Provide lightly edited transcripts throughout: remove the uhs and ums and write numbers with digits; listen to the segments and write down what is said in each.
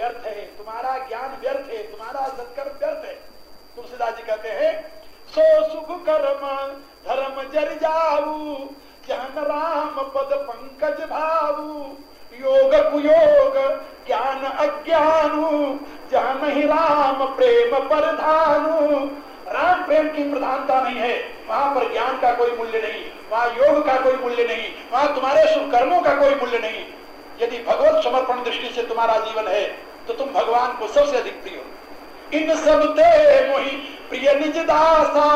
व्यर्थ है, तुम्हारा ज्ञान व्यर्थ है, तुम्हारा सत्कर्म व्यर्थ है। तुलसीदास जी कहते हैं सो सुख कर्म धर्म जर जाऊ, जहन राम पद पंकज भाऊ, योग कुयोग ज्ञान अज्ञानु, जहां नहीं राम प्रेम प्रधानु। राम प्रेम की प्रधानता नहीं है, वहां पर ज्ञान का कोई मूल्य नहीं, वहां योग का कोई मूल्य नहीं, वहां तुम्हारे शुभ कर्मों का कोई मूल्य नहीं। यदि भगवत समर्पण दृष्टि से तुम्हारा जीवन है तो तुम भगवान को सबसे अधिक प्रिय हो। इन सब ते मोहि प्रिय निज दासा,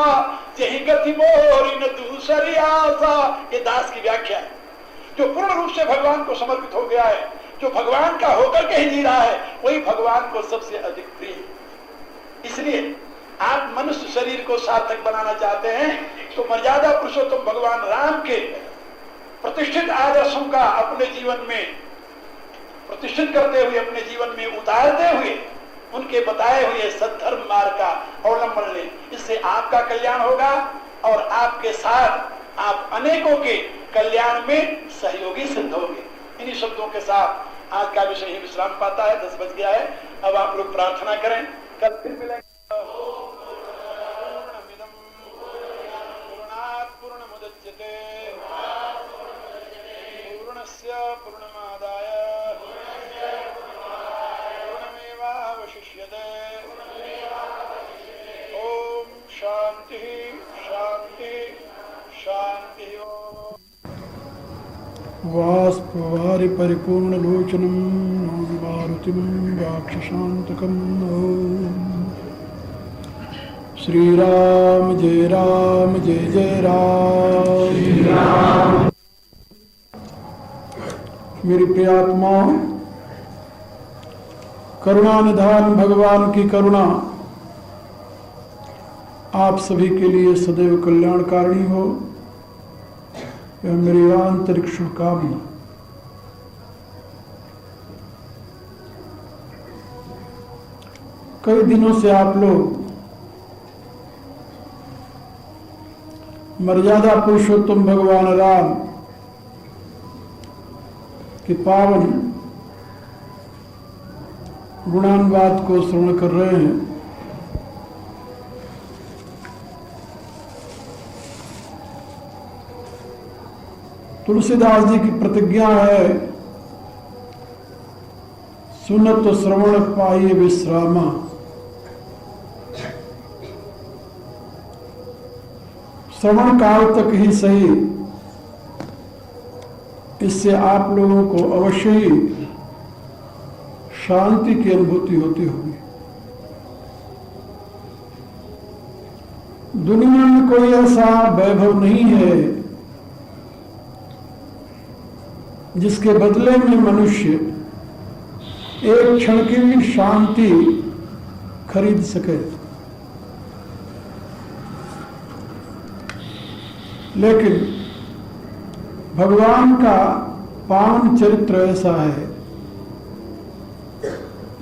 यही गति मोरी न दूसरी आशा। ये दास की व्याख्या है। जो पूर्ण रूप से भगवान को समर्पित हो गया है, जो भगवान का होकर के ही जी रहा है, वही भगवान को सबसे अधिक प्रिय है। इसलिए आप मनुष्य शरीर को सार्थक बनाना चाहते हैं तो मर्यादा पुरुषोत्तम भगवान राम के प्रतिष्ठित आदर्शों का अपने जीवन में प्रतिष्ठित करते हुए, अपने जीवन में उतारते हुए, उनके बताए हुए सद्धर्म मार्ग का अवलंबन लें। इससे आपका कल्याण होगा और आपके साथ आप अनेकों के कल्याण में सहयोगी सिद्ध होंगे। इन्हीं शब्दों के साथ आज का विषय ही विश्राम पाता है। 10 बज गया है। अब आप लोग प्रार्थना करें, कल फिर मिलेंगे। पूर्णमुदच्यते पूर्णस्य पूर्णमादाय पूर्णमेवावशिष्यते। ओम शांति शांति शांति। वाष्पवारि परिपूर्णलोचनं मारुतिं राक्षसान्तकं। श्रीराम जय जय राम। मेरी प्रियात्माओं, करुणा निधान भगवान की करुणा आप सभी के लिए सदैव कल्याणकारिणी हो, यह मेरी आंतरिक शुभकामना। कई दिनों से आप लोग मर्यादा पुरुषोत्तम भगवान राम के पावन गुणानुवाद को श्रवण कर रहे हैं। तुलसीदास जी की प्रतिज्ञा है, सुनत श्रवण पाइए विश्रामा। श्रवण काल तक ही सही, इससे आप लोगों को अवश्य ही शांति की अनुभूति होती होगी। दुनिया में कोई ऐसा वैभव नहीं है जिसके बदले में मनुष्य एक क्षण की भी शांति खरीद सके। लेकिन भगवान का पावन चरित्र ऐसा है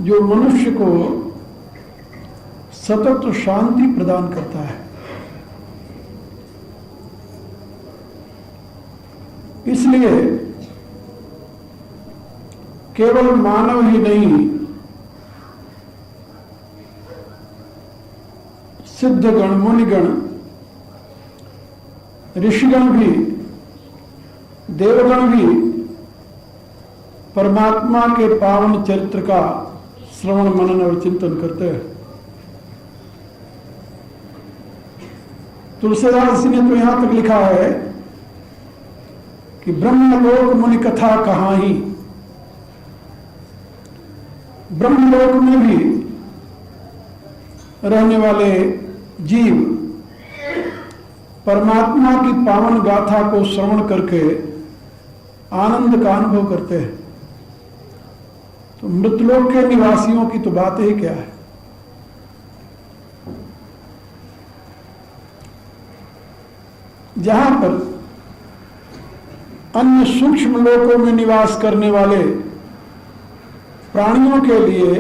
जो मनुष्य को सतत शांति प्रदान करता है। इसलिए केवल मानव ही नहीं, सिद्धगण, मुनिगण, ऋषिगण भी, देवगण भी परमात्मा के पावन चरित्र का श्रवण मनन और चिंतन करते हैं। तुलसीदास जी ने तो यहां तक लिखा है कि ब्रह्मलोक मुनि कथा कहाँ ही। ब्रह्मलोक में भी रहने वाले जीव परमात्मा की पावन गाथा को श्रवण करके आनंद का अनुभव करते हैं। तो मृतलोक के निवासियों की तो बात ही क्या है। जहां पर अन्य सूक्ष्म लोकों में निवास करने वाले प्राणियों के लिए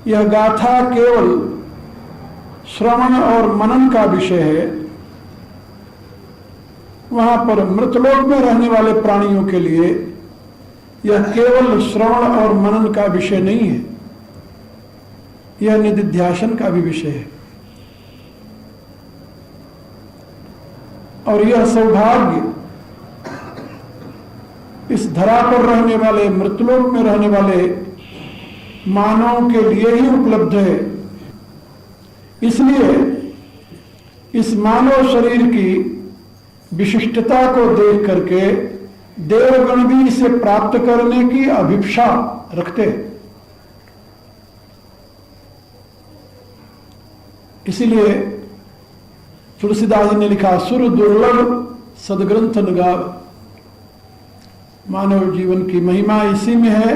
यह गाथा केवल श्रवण और मनन का विषय है, वहां पर मृतलोक में रहने वाले प्राणियों के लिए यह केवल श्रवण और मनन का विषय नहीं है, यह निधिध्यासन का भी विषय है। और यह सौभाग्य इस धरा पर रहने वाले, मृतलोक में रहने वाले मानवों के लिए ही उपलब्ध है। इसलिए इस मानव शरीर की विशिष्टता को देख करके देवगण भी इसे प्राप्त करने की अभिप्सा रखते हैं। इसीलिए तुलसीदास जी ने लिखा, सुर दुर्लभ सदग्रंथ नगाव। मानव जीवन की महिमा इसी में है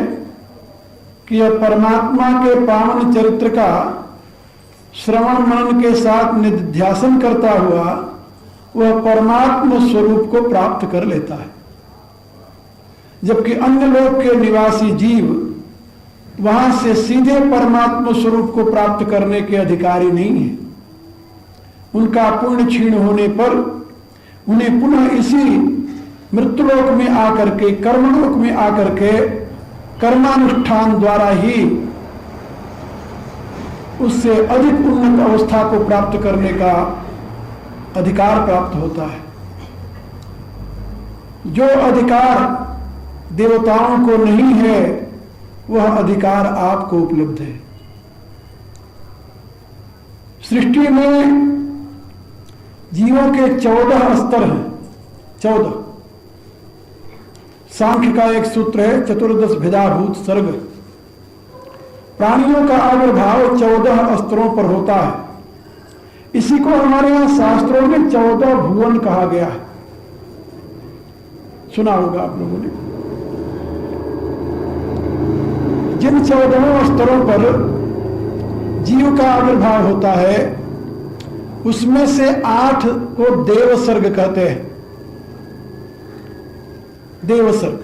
कि यह परमात्मा के पावन चरित्र का श्रवण मनन के साथ निधिध्यासन करता हुआ वह परमात्मा स्वरूप को प्राप्त कर लेता है। जबकि अन्य लोक के निवासी जीव वहां से सीधे परमात्मा स्वरूप को प्राप्त करने के अधिकारी नहीं है। उनका पुण्य क्षीण होने पर उन्हें पुनः इसी मृत्युलोक में आकर के, कर्मलोक में आकर के कर्मानुष्ठान द्वारा ही उससे अधिक उन्नत अवस्था को प्राप्त करने का अधिकार प्राप्त होता है। जो अधिकार देवताओं को नहीं है वह अधिकार आपको उपलब्ध है। सृष्टि में जीवों के 14 स्तर हैं, 14। सांख्य का एक सूत्र है, चतुर्दश भेदाभूत सर्ग। प्राणियों का आविर्भाव 14 स्तरों पर होता है। इसी को हमारे यहां शास्त्रों में 14 भुवन कहा गया है। सुना होगा आप लोगों ने। जिन 14 स्तरों पर जीव का आविर्भाव होता है उसमें से 8 को देव सर्ग कहते हैं, देव सर्ग,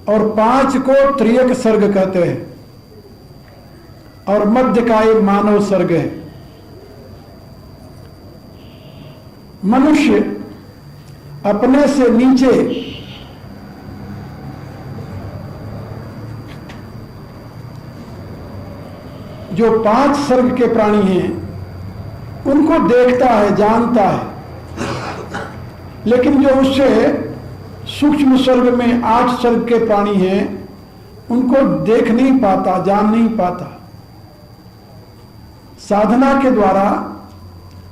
और 5 को त्रियक सर्ग कहते हैं, और मध्य का एक मानव सर्ग है। मनुष्य अपने से नीचे जो 5 सर्ग के प्राणी हैं उनको देखता है, जानता है, लेकिन जो उससे सूक्ष्म सर्ग में 8 सर्ग के प्राणी हैं उनको देख नहीं पाता, जान नहीं पाता। साधना के द्वारा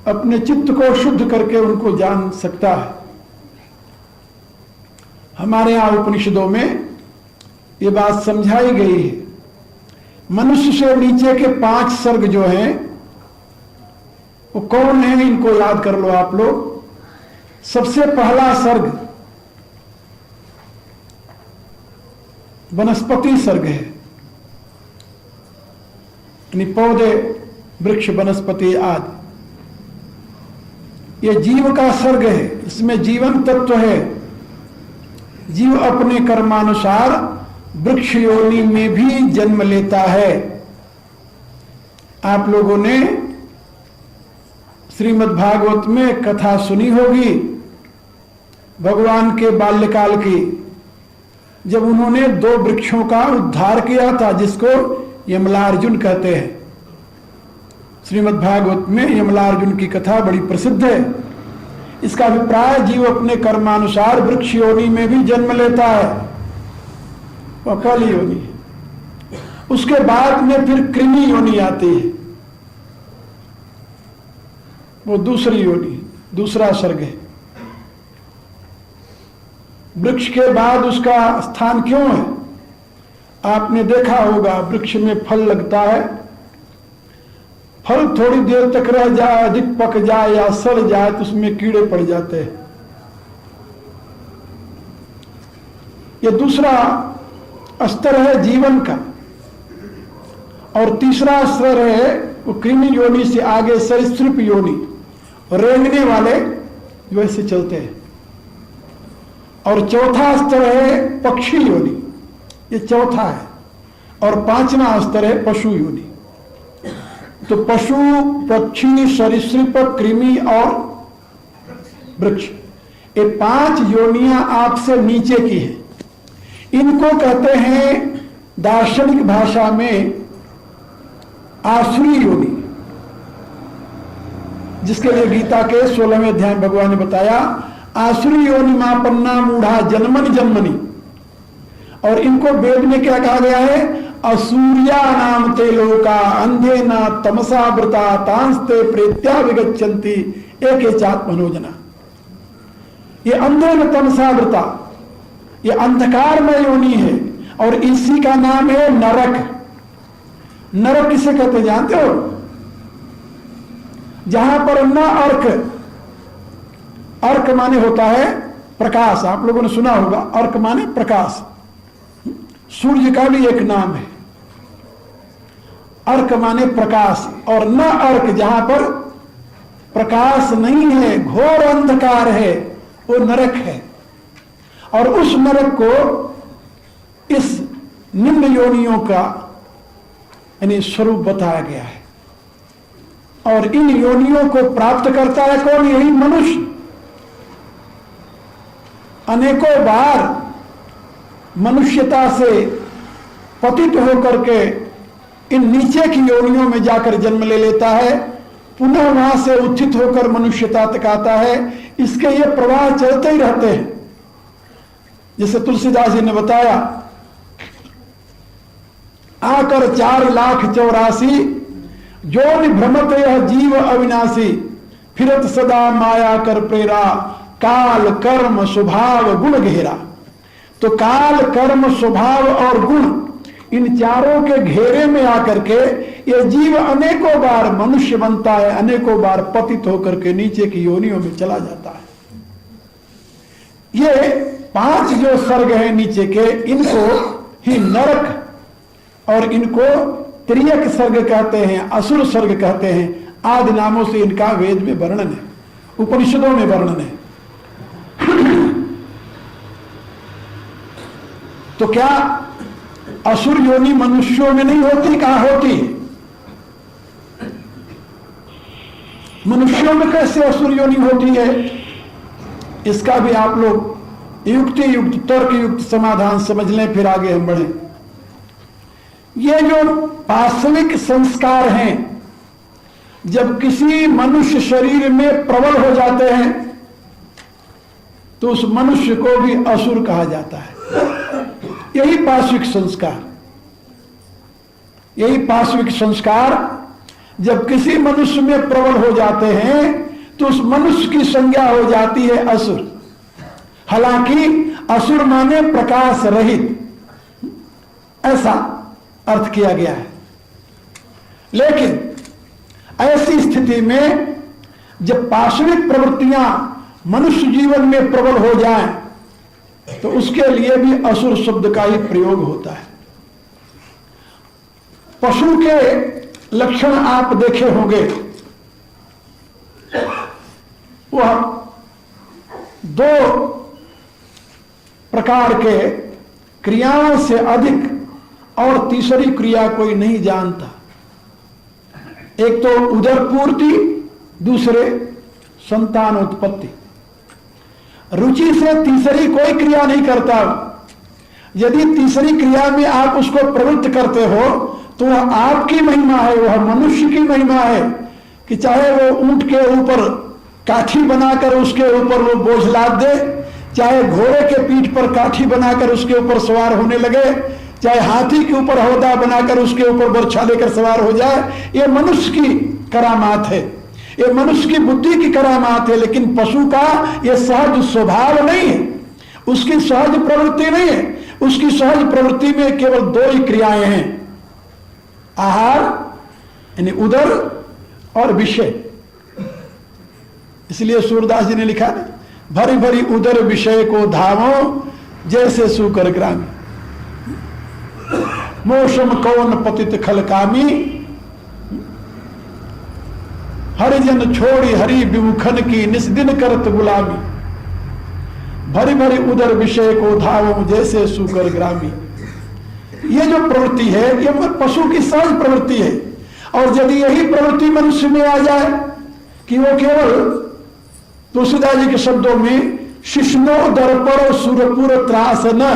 अपने चित्त को शुद्ध करके उनको जान सकता है। हमारे यहां उपनिषदों में ये बात समझाई गई है। मनुष्य से नीचे के 5 सर्ग जो हैं वो कौन है, इनको याद कर लो आप लोग। सबसे पहला सर्ग वनस्पति सर्ग है, यानी पौधे, वृक्ष, वनस्पति आदि। ये जीव का सर्ग है, इसमें जीवन तत्व है। जीव अपने कर्मानुसार वृक्ष योनि में भी जन्म लेता है। आप लोगों ने श्रीमद् भागवत में कथा सुनी होगी भगवान के बाल्यकाल की, जब उन्होंने 2 वृक्षों का उद्धार किया था जिसको यमलार्जुन कहते हैं। श्रीमद् भागवत में यमलार्जुन की कथा बड़ी प्रसिद्ध है। इसका अभिप्राय जीव अपने कर्मानुसार वृक्ष योनि में भी जन्म लेता है, वह पहली योनि है। उसके बाद में फिर कृमि योनि आती है, वो दूसरी योनि, दूसरा सर्ग है। वृक्ष के बाद उसका स्थान क्यों है? आपने देखा होगा वृक्ष में फल लगता है, फल थोड़ी देर तक रह जाए, अधिक पक जाए या सड़ जाए तो उसमें कीड़े पड़ जाते हैं। यह दूसरा स्तर है जीवन का। और तीसरा स्तर है वो कृमि योनि से आगे सरीसृप योनि, रेंगने वाले जो ऐसे चलते हैं। और चौथा स्तर है पक्षी योनि, ये चौथा है। और 5वां स्तर है पशु योनि। तो पशु, पक्षी, सरीसृप, कृमि और वृक्ष, ये 5 योनियां आपसे नीचे की है। इनको कहते हैं दार्शनिक भाषा में आसुरी योनि, जिसके लिए गीता के 16वें अध्याय में भगवान ने बताया आसुरी योनि मापन्ना मूढ़ा जन्मनि जन्मनि। और इनको वेद में क्या कहा गया है? असूर्या नाम ते लोका अंधे न तमसा वृता तांस्ते प्रेत्या विगच्छन्ति एके चात्मनोजना। ये अंधे न तमसा वृता, ये अंधकार में योनि है और इसी का नाम है नरक। नरक किसे कहते जानते हो? जहां पर न अर्क, अर्क माने होता है प्रकाश, आप लोगों ने सुना होगा अर्क माने प्रकाश, सूर्य का भी एक नाम है अर्क माने प्रकाश। और न अर्क, जहां पर प्रकाश नहीं है, घोर अंधकार है, वो नरक है। और उस नरक को इस निम्न योनियों का यानी स्वरूप बताया गया है। और इन योनियों को प्राप्त करता है कौन? यही मनुष्य। अनेकों बार मनुष्यता से पतित होकर के इन नीचे की योनियों में जाकर जन्म ले लेता है, पुनः वहां से उत्थित होकर मनुष्यता तक आता है। इसके ये प्रवाह चलते ही रहते हैं। जैसे तुलसीदास जी ने बताया, आकर 4,84,000 जोनि भ्रमत यह जीव अविनाशी, फिरत सदा माया कर प्रेरा, काल कर्म स्वभाव गुण घेरा। तो काल कर्म स्वभाव और गुण, इन चारों के घेरे में आकर के ये जीव अनेकों बार मनुष्य बनता है, अनेकों बार पतित होकर के नीचे की योनियों में चला जाता है। ये 5 जो सर्ग हैं नीचे के, इनको ही नरक और इनको त्रियक सर्ग कहते हैं, असुर सर्ग कहते हैं। आदि नामों से इनका वेद में वर्णन है, उपनिषदों में वर्णन है। तो क्या असुर योनि मनुष्यों में नहीं होती? कहां होती? मनुष्यों में कैसे असुर योनि होती है? इसका भी आप लोग युक्ति युक्त तर्क युक्त समाधान समझ लें, फिर आगे हम बढ़ें। ये जो पाशविक संस्कार हैं, जब किसी मनुष्य शरीर में प्रबल हो जाते हैं तो उस मनुष्य को भी असुर कहा जाता है। यही पाशविक संस्कार, यही पाशविक संस्कार जब किसी मनुष्य में प्रबल हो जाते हैं तो उस मनुष्य की संज्ञा हो जाती है असुर। हालांकि असुर माने प्रकाश रहित, ऐसा अर्थ किया गया है। लेकिन ऐसी स्थिति में जब पाशविक प्रवृत्तियां मनुष्य जीवन में प्रबल हो जाएं तो उसके लिए भी असुर शब्द का ही प्रयोग होता है। पशु के लक्षण आप देखे होंगे, वह 2 प्रकार के क्रियाओं से अधिक और तीसरी क्रिया कोई नहीं जानता। एक तो उदर पूर्ति, दूसरे संतान उत्पत्ति। रुचि से तीसरी कोई क्रिया नहीं करता। यदि तीसरी क्रिया में आप उसको प्रवृत्त करते हो तो वह आपकी महिमा है, वह मनुष्य की महिमा है कि चाहे वो ऊंट के ऊपर काठी बनाकर उसके ऊपर वो बोझ लाद दे, चाहे घोड़े के पीठ पर काठी बनाकर उसके ऊपर सवार होने लगे, चाहे हाथी के ऊपर हौदा बनाकर उसके ऊपर बर्छा लेकर सवार हो जाए। ये मनुष्य की करामात है, ये मनुष्य की बुद्धि की करामात है। लेकिन पशु का ये सहज स्वभाव नहीं है, उसकी सहज प्रवृत्ति नहीं है। उसकी सहज प्रवृत्ति में केवल 2 ही क्रियाएं हैं, आहार यानी उदर और विषय। इसलिए सूरदास जी ने लिखा ना, भरी भरी उदर विषय को धावो जैसे सूकर ग्रामी, मोशम कौन पतित खलकामी, हरिजन छोड़ी हरि विमुखन की निस्दिन करत गुलामी, भरी भरी उदर विषय को धावो जैसे सूकर ग्रामी। ये जो प्रवृत्ति है ये पशु की सहज प्रवृत्ति है। और यदि यही प्रवृत्ति मनुष्य में आ जाए कि वो केवल तुलसीदास जी के शब्दों में शिष्णो दर्पण सुरपुर त्रास न,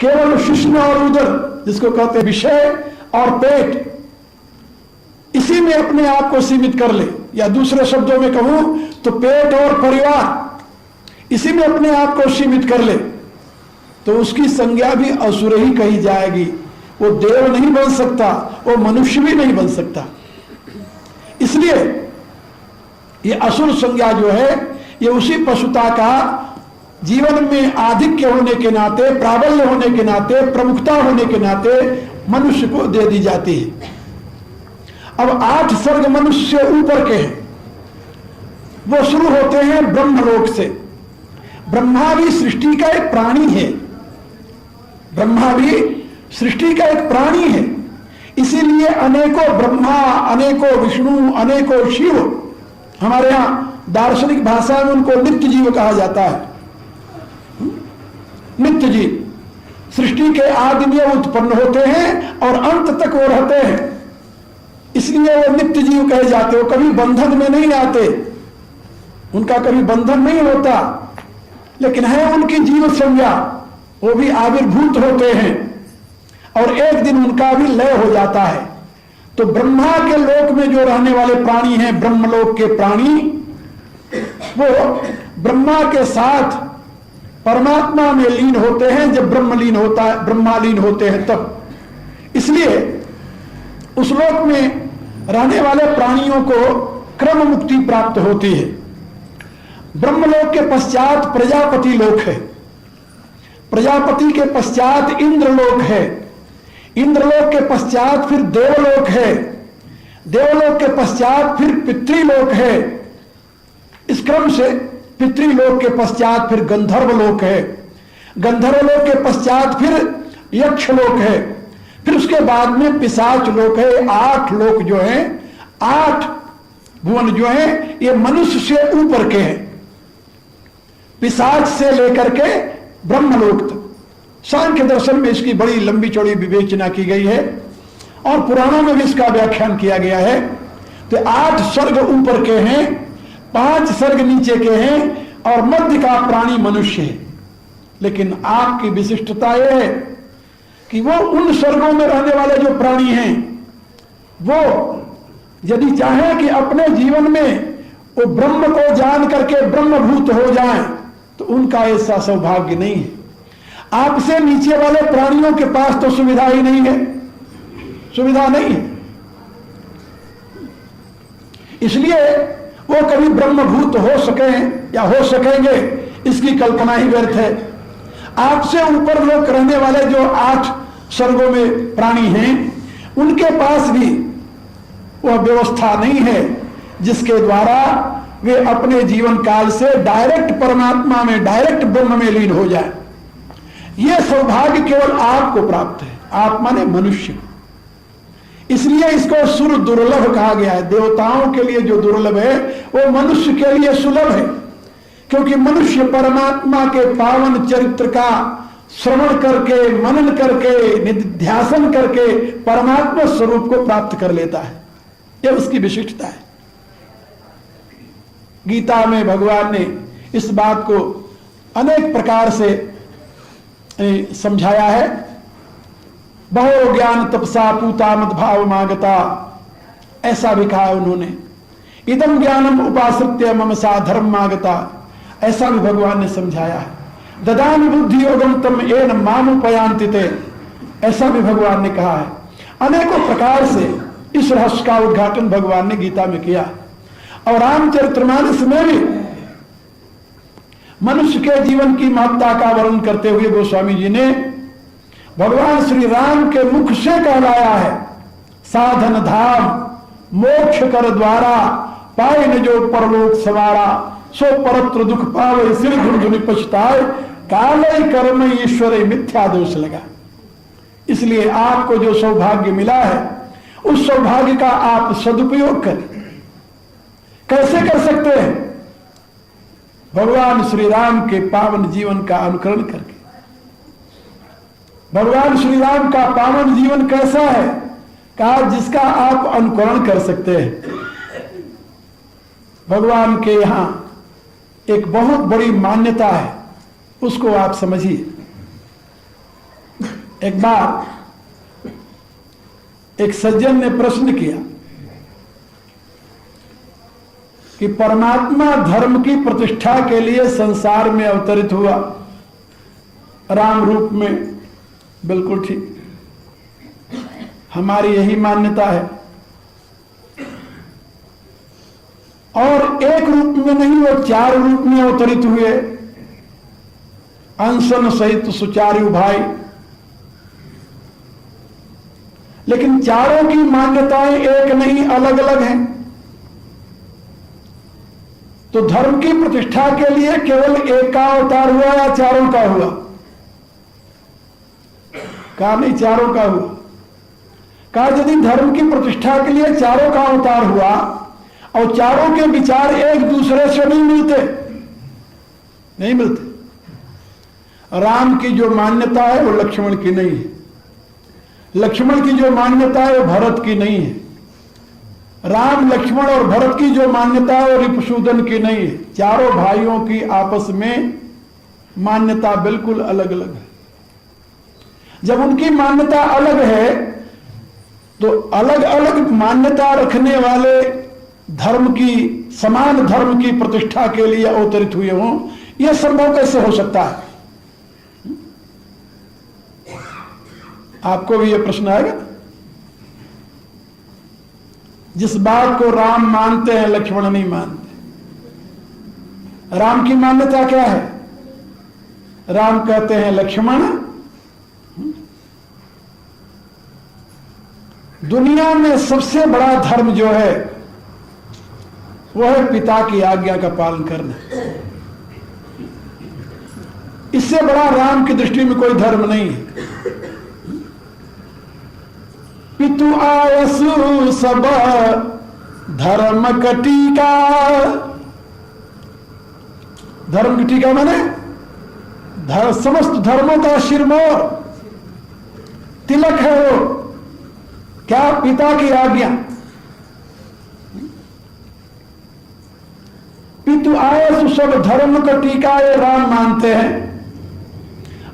केवल शिश्न और उदर, जिसको कहते हैं विषय और पेट, इसी में अपने आप को सीमित कर ले, या दूसरे शब्दों में कहूं तो पेट और परिवार, इसी में अपने आप को सीमित कर ले, तो उसकी संज्ञा भी असुर ही कही जाएगी। वो देव नहीं बन सकता, वो मनुष्य भी नहीं बन सकता। इसलिए ये असुर संज्ञा जो है, ये उसी पशुता का जीवन में आधिक्य होने के नाते, प्राबल्य होने के नाते, प्रमुखता होने के नाते मनुष्य को दे दी जाती है। अब 8 सर्ग मनुष्य से ऊपर के हैं, वो शुरू होते हैं ब्रह्मलोक से। ब्रह्मा भी सृष्टि का एक प्राणी है, ब्रह्मा भी सृष्टि का एक प्राणी है। इसीलिए अनेकों ब्रह्मा, अनेकों विष्णु, अनेकों शिव, हमारे यहां दार्शनिक भाषा में उनको नित्य जीव कहा जाता है। नित्य जीव सृष्टि के आदि में उत्पन्न होते हैं और अंत तक वो रहते हैं, इसलिए वो नित्य जीव कहे जाते। वो कभी बंधन में नहीं आते, उनका कभी बंधन नहीं होता, लेकिन है उनकी जीव संज्ञा, वो भी आविर्भूत होते हैं और एक दिन उनका भी लय हो जाता है। तो ब्रह्मा के लोक में जो रहने वाले प्राणी हैं, ब्रह्मलोक के प्राणी, वो ब्रह्मा के साथ परमात्मा में लीन होते हैं जब ब्रह्मलीन होता है, ब्रह्मालीन होते हैं तब। इसलिए उस लोक में रहने वाले प्राणियों को क्रम मुक्ति प्राप्त होती है। ब्रह्मलोक के पश्चात प्रजापति लोक है, प्रजापति के पश्चात इंद्रलोक है, इंद्रलोक के पश्चात फिर देवलोक है, देवलोक के पश्चात फिर पितृलोक है, इस क्रम से पितृलोक के पश्चात फिर गंधर्वलोक है, गंधर्वलोक के पश्चात फिर यक्षलोक है, फिर उसके बाद में पिशाच लोक है। 8 लोक जो है, 8 भुवन जो है, ये मनुष्य से ऊपर के हैं, पिशाच से लेकर के ब्रह्मलोक तक। सांख्य दर्शन में इसकी बड़ी लंबी चौड़ी विवेचना की गई है और पुराणों में भी इसका व्याख्यान किया गया है। तो 8 स्वर्ग ऊपर के हैं, 5 स्वर्ग नीचे के हैं और मध्य का प्राणी मनुष्य है। लेकिन आपकी विशिष्टता यह है कि वो उन स्वर्गों में रहने वाले जो प्राणी हैं, वो यदि चाहे कि अपने जीवन में वो ब्रह्म को जान करके ब्रह्मभूत हो जाएं, तो उनका ऐसा सौभाग्य नहीं है। आपसे नीचे वाले प्राणियों के पास तो सुविधा ही नहीं है, सुविधा नहीं है, इसलिए वो कभी ब्रह्मभूत हो सके या हो सकेंगे इसकी कल्पना ही व्यर्थ है। आपसे ऊपर लोग रहने वाले जो 8 स्वर्गों में प्राणी हैं, उनके पास भी वह व्यवस्था नहीं है जिसके द्वारा वे अपने जीवन काल से डायरेक्ट परमात्मा में, डायरेक्ट ब्रह्म में लीन हो जाए। यह सौभाग्य केवल आपको प्राप्त है, आप माने मनुष्य। इसलिए इसको सुर दुर्लभ कहा गया है। देवताओं के लिए जो दुर्लभ है वो मनुष्य के लिए सुलभ है, क्योंकि मनुष्य परमात्मा के पावन चरित्र का श्रवण करके, मनन करके, निध्यासन करके परमात्मा स्वरूप को प्राप्त कर लेता है। यह उसकी विशिष्टता है। गीता में भगवान ने इस बात को अनेक प्रकार से समझाया है। बहो ज्ञान तपसा पूता मद भाव मागता, ऐसा भी कहा है उन्होंने। इदम ज्ञानम उपाश्रित्य मम सा धर्म मागता, ऐसा भी भगवान ने समझाया है। ददामि बुद्धि योगम तम एन मामुपयांति ते, ऐसा भी भगवान ने कहा है। अनेकों प्रकार से इस रहस्य का उद्घाटन भगवान ने गीता में किया। और रामचरितमानस में भी मनुष्य के जीवन की महत्ता का वर्णन करते हुए गोस्वामी जी ने भगवान श्री राम के मुख से कहलाया है, साधन धाम मोक्ष कर द्वारा, पाए न जो परलोक सवारा, सो परत्र दुख पावे सिर धुन पछताए, काले कर्म ईश्वर मिथ्या दोष लगा। इसलिए आपको जो सौभाग्य मिला है उस सौभाग्य का आप सदुपयोग करें। कैसे कर सकते हैं? भगवान श्री राम के पावन जीवन का अनुकरण करके। भगवान श्री राम का पावन जीवन कैसा है? कहा जिसका आप अनुकरण कर सकते हैं। भगवान के यहां एक बहुत बड़ी मान्यता है, उसको आप समझिए। एक बार एक सज्जन ने प्रश्न किया कि परमात्मा धर्म की प्रतिष्ठा के लिए संसार में अवतरित हुआ राम रूप में। बिल्कुल ठीक, हमारी यही मान्यता है। और एक रूप में नहीं, वो 4 रूप में अवतरित हुए, अंशन सहित सुचारू भाई। लेकिन चारों की मान्यताएं एक नहीं, अलग अलग हैं। तो धर्म की प्रतिष्ठा के लिए केवल एक का अवतार हुआ या चारों का हुआ? कहा नहीं, चारों का हुआ। कहा यदि धर्म की प्रतिष्ठा के लिए चारों का अवतार हुआ और चारों के विचार एक दूसरे से नहीं मिलते। राम की जो मान्यता है वो लक्ष्मण की नहीं है, लक्ष्मण की जो मान्यता है वो भरत की नहीं है, राम लक्ष्मण और भरत की जो मान्यता है वो रिपुसूदन की नहीं है। चारों भाइयों की आपस में मान्यता बिल्कुल अलग अलग है। जब उनकी मान्यता अलग है तो अलग अलग मान्यता रखने वाले धर्म की, समान धर्म की प्रतिष्ठा के लिए अवतरित हुए हों, यह संभव कैसे हो सकता है? आपको भी यह प्रश्न आएगा। जिस बात को राम मानते हैं लक्ष्मण नहीं मानते। राम की मान्यता क्या है? राम कहते हैं लक्ष्मण, दुनिया में सबसे बड़ा धर्म जो है वो है पिता की आज्ञा का पालन करना। इससे बड़ा राम की दृष्टि में कोई धर्म नहीं है। पितु आयसु सब धर्म कटिका। धर्म की टीका माने समस्त धर्मों का शिरमोर, तिलक है वो। क्या? पिता की आज्ञा। पितु आयसु सब धर्म का टीका ये राम मानते हैं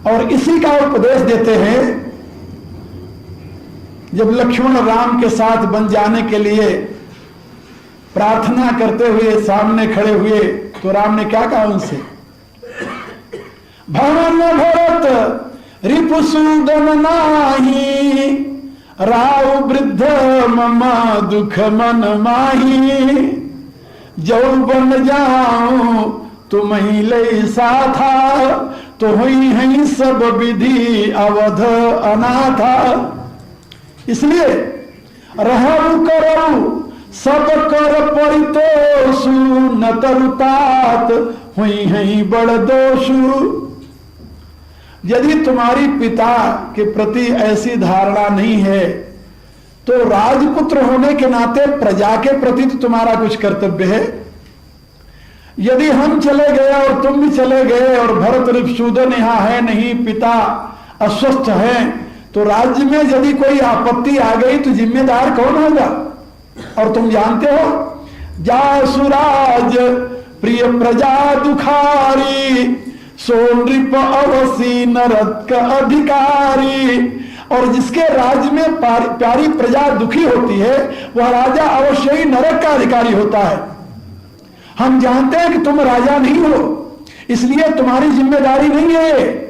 और इसी का उपदेश देते हैं। जब लक्ष्मण राम के साथ बन जाने के लिए प्रार्थना करते हुए सामने खड़े हुए तो राम ने क्या कहा उनसे? भवन भरत रिपुसूदन नाही, राव वृद्ध मम दुख मन माही, जौबन जाऊं तुम ही ले साथा, तो हुई है सब विधि अवध अनाथा। इसलिए रहु करऊ सब कर परितोषु, न तरुतात हुई है बड़ दोषु। यदि तुम्हारी पिता के प्रति ऐसी धारणा नहीं है तो राजपुत्र होने के नाते प्रजा के प्रति तो तुम्हारा कुछ कर्तव्य है। यदि हम चले गए और तुम भी चले गए और भरत रिपुसूदन यहाँ है नहीं, पिता अस्वस्थ है, तो राज्य में यदि कोई आपत्ति आ गई तो जिम्मेदार कौन होगा? और तुम जानते हो, जासुराज प्रिय प्रजा दुखारी, सो नृप अवसी नरक अधिकारी। और जिसके राज्य में प्यारी प्रजा दुखी होती है वह राजा अवश्य ही नरक का अधिकारी होता है। हम जानते हैं कि तुम राजा नहीं हो, इसलिए तुम्हारी जिम्मेदारी नहीं है।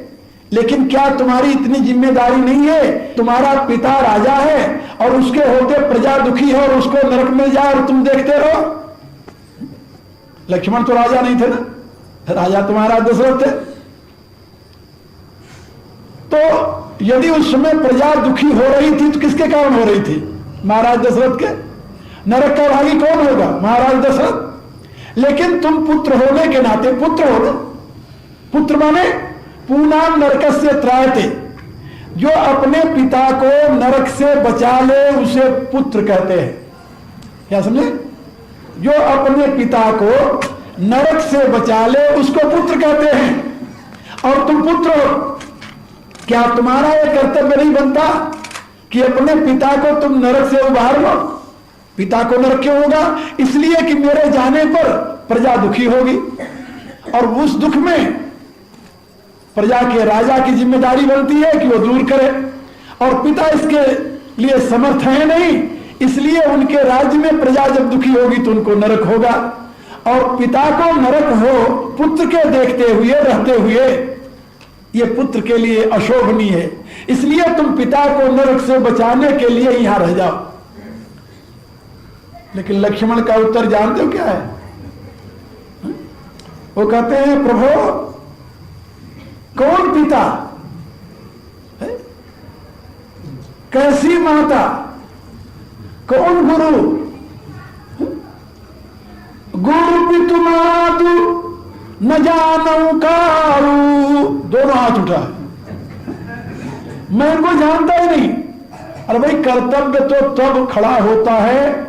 लेकिन क्या तुम्हारी इतनी जिम्मेदारी नहीं है? तुम्हारा पिता राजा है और उसके होते प्रजा दुखी है और उसको नरक में जाए और तुम देखते रहो। लक्ष्मण तो राजा नहीं थे ना, राजा तुम्हारा दशरथ थे। तो यदि उस समय प्रजा दुखी हो रही थी तो किसके कारण हो रही थी? महाराज दशरथ के। नरक का भागी कौन होगा? महाराज दशरथ। लेकिन तुम पुत्र होने के नाते, पुत्र हो ना, पुत्र माने पूनाम नरकस्य त्रायते, जो अपने पिता को नरक से बचा ले उसे पुत्र कहते हैं। क्या समझे? जो अपने पिता को नरक से बचा ले उसको पुत्र कहते हैं। और तुम पुत्र हो, क्या तुम्हारा यह कर्तव्य नहीं बनता कि अपने पिता को तुम नरक से उबार लो? पिता को नरक क्यों होगा? इसलिए कि मेरे जाने पर प्रजा दुखी होगी और उस दुख में प्रजा के राजा की जिम्मेदारी बनती है कि वो दूर करे, और पिता इसके लिए समर्थ है नहीं, इसलिए उनके राज्य में प्रजा जब दुखी होगी तो उनको नरक होगा। और पिता को नरक हो पुत्र के देखते हुए रहते हुए, ये पुत्र के लिए अशोभनीय है, इसलिए तुम पिता को नरक से बचाने के लिए यहां रह जाओ। लेकिन लक्ष्मण का उत्तर जानते हो क्या है? वो कहते हैं प्रभु कौन पिता है? कैसी माता, कौन गुरु? गुरु पितु मातु न जानू कारू। दोनों हाथ उठा, मैं इनको जानता ही नहीं। अरे भाई कर्तव्य तो तब खड़ा होता है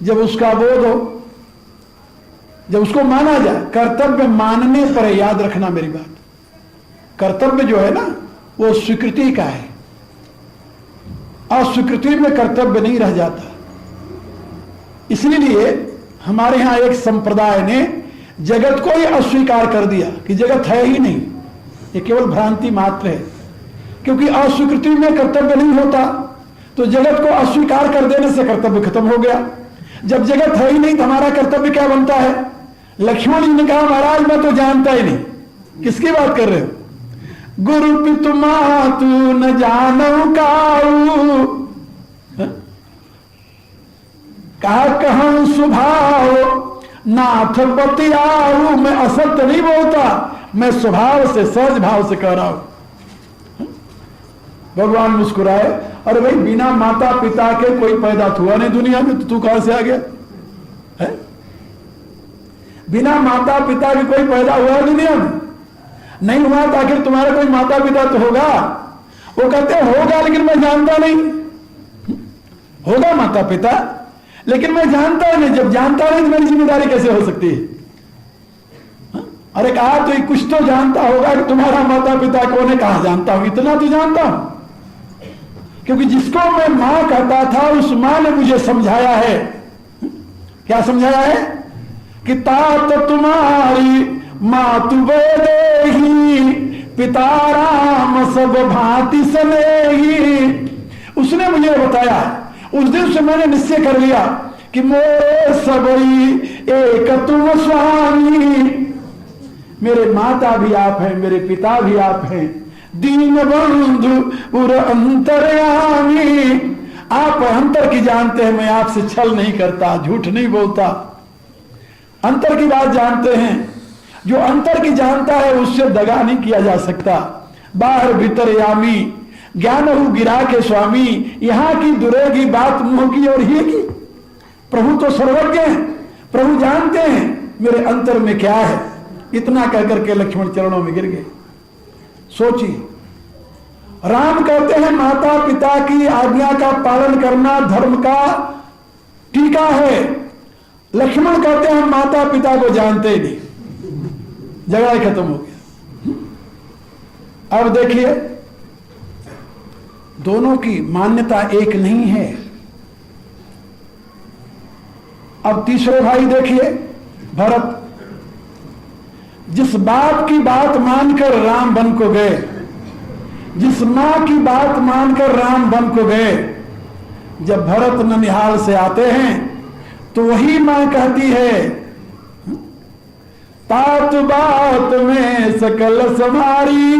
जब उसका बोध हो, जब उसको माना जाए। कर्तव्य मानने पर है, याद रखना मेरी बात। कर्तव्य जो है ना वो स्वीकृति का है, अस्वीकृति में कर्तव्य नहीं रह जाता। इसलिए हमारे यहां एक संप्रदाय ने जगत को ही अस्वीकार कर दिया कि जगत है ही नहीं, ये केवल भ्रांति मात्र है। क्योंकि अस्वीकृति में कर्तव्य नहीं होता, तो जगत को अस्वीकार कर देने से कर्तव्य खत्म हो गया। जब जगत है ही नहीं तो हमारा कर्तव्य क्या बनता है? लक्ष्मण जी ने कहा महाराज मैं तो जानता ही नहीं। किसकी बात कर रहे हो? गुरु पितु मातु न जानू काऊ। कहा कहूं स्वभाव नाथ बतियाऊ। मैं असत्य नहीं बोलता, मैं स्वभाव से सहज भाव से कह रहा हूं। भगवान मुस्कुराए, अरे भाई बिना माता पिता के कोई पैदा हुआ नहीं दुनिया में, तो तू कहां से आ गया है? बिना माता पिता के कोई पैदा हुआ है दुनिया में? नहीं हुआ तो आखिर तुम्हारा कोई माता पिता तो होगा। वो कहते होगा लेकिन मैं जानता नहीं। होगा माता पिता लेकिन मैं जानता नहीं। जब जानता नहीं तो मेरी जिम्मेदारी कैसे हो सकती है? अरे कहा तो कुछ तो जानता होगा कि तुम्हारा माता पिता कौन है। कहा जानता हूं, इतना तो जानता हूं, क्योंकि जिसको मैं मां कहता था उस मां ने मुझे समझाया है। क्या समझाया है? कि तात तुम्हारी मातु वेदेही पिता राम सब भांति सनेही। उसने मुझे बताया, उस दिन से मैंने निश्चय कर लिया कि मोरे सबई एक तुम स्वामी। मेरे माता भी आप हैं, मेरे पिता भी आप हैं, दीन बंधु पुर अंतर्यामी। आप अंतर की जानते हैं, मैं आपसे छल नहीं करता, झूठ नहीं बोलता, अंतर की बात जानते हैं। जो अंतर की जानता है उससे दगा नहीं किया जा सकता। बाहर भीतर यामी ज्ञान हु गिरा के स्वामी। यहां की दुरेगी बात मुंह की और ही की। प्रभु तो सर्वज्ञ हैं, प्रभु जानते हैं मेरे अंतर में क्या है। इतना कहकर के लक्ष्मण चरणों में गिर गए। सोचिए, राम कहते हैं माता पिता की आज्ञा का पालन करना धर्म का टीका है। लक्ष्मण कहते हैं माता पिता को जानते ही नहीं। झगड़ा ही खत्म हो गया। अब देखिए दोनों की मान्यता एक नहीं है। अब तीसरे भाई देखिए भरत, जिस बाप की बात मानकर राम वन को गए, जिस मां की बात मानकर राम वन को गए, जब भरत ननिहाल से आते हैं तो वही मां कहती है तात बात में सकल समारी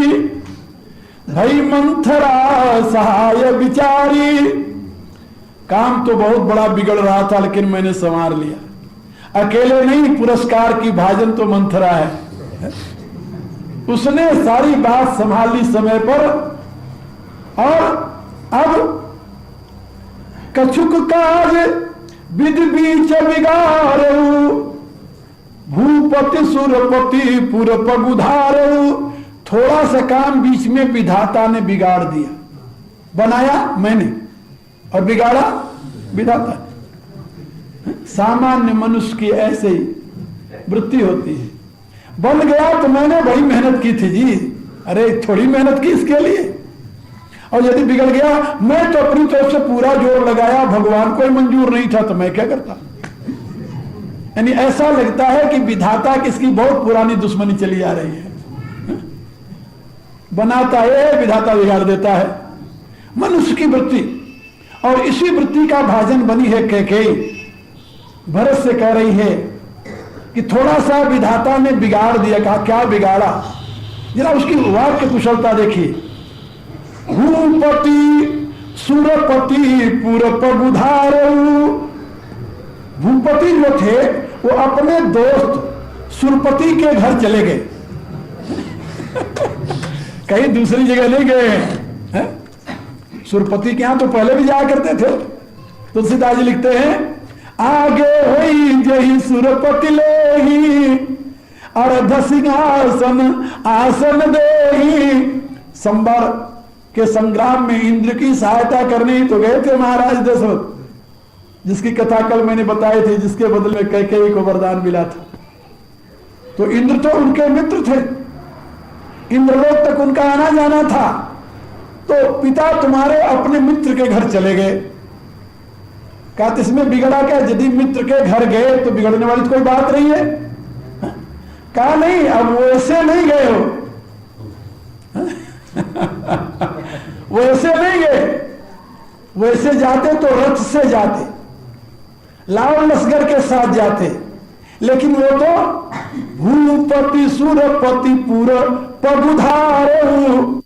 भई मंथरा सहाय बिचारी। काम तो बहुत बड़ा बिगड़ रहा था लेकिन मैंने संवार लिया। अकेले नहीं, पुरस्कार की भाजन तो मंथरा है। उसने सारी बात संभाली समय पर। और अब कछुक काज विधि बीच बिगाड़ू भूपति सुरपति पुर पगुधारू। थोड़ा सा काम बीच में विधाता ने बिगाड़ दिया। बनाया मैंने और बिगाड़ा विधाता ने। सामान्य मनुष्य की ऐसे ही वृत्ति होती है। बन गया तो मैंने बड़ी मेहनत की थी जी, अरे थोड़ी मेहनत की इसके लिए। और यदि बिगड़ गया, मैं तो अपनी तरफ से पूरा जोर लगाया, भगवान को ही मंजूर नहीं था तो मैं क्या करता। यानी ऐसा लगता है कि विधाता किसकी बहुत पुरानी दुश्मनी चली आ रही है। बनाता है, विधाता बिगाड़ देता है। मनुष्य की वृत्ति, और इसी वृत्ति का भाजन बनी है कैकेयी। भरत से कह रही है कि थोड़ा सा विधाता ने बिगाड़ दिया। कहा क्या बिगाड़ा? जरा उसकी वाक्य कुशलता देखिए। भूपति सुरपति पुरपगुधारऊ। भूपति जो थे वो अपने दोस्त सुरपति के घर चले गए। कहीं दूसरी जगह नहीं गए हैं। सुरपति के यहां तो पहले भी जाया करते थे। तुलसीदास जी लिखते हैं, आगे होई जही सुरपति लेही अर्ध सिंहासन आसन देही। संबर के संग्राम में इंद्र की सहायता करने तो गए थे महाराज दशरथ, जिसकी कथा कल मैंने बताई थी, जिसके बदले में कैकेयी को वरदान मिला था। तो इंद्र तो उनके मित्र थे, इंद्रलोक तक उनका आना जाना था। तो पिता तुम्हारे अपने मित्र के घर चले गए। कहा इसमें बिगड़ा क्या? यदि मित्र के घर गए तो बिगड़ने वाली तो कोई बात नहीं है। कहा नहीं, अब वैसे नहीं गए हो। वैसे नहीं गए, वैसे जाते तो रथ से जाते, लाव लश्कर के साथ जाते, लेकिन वो तो भूपति सुरपति पुर पगुधारऊ।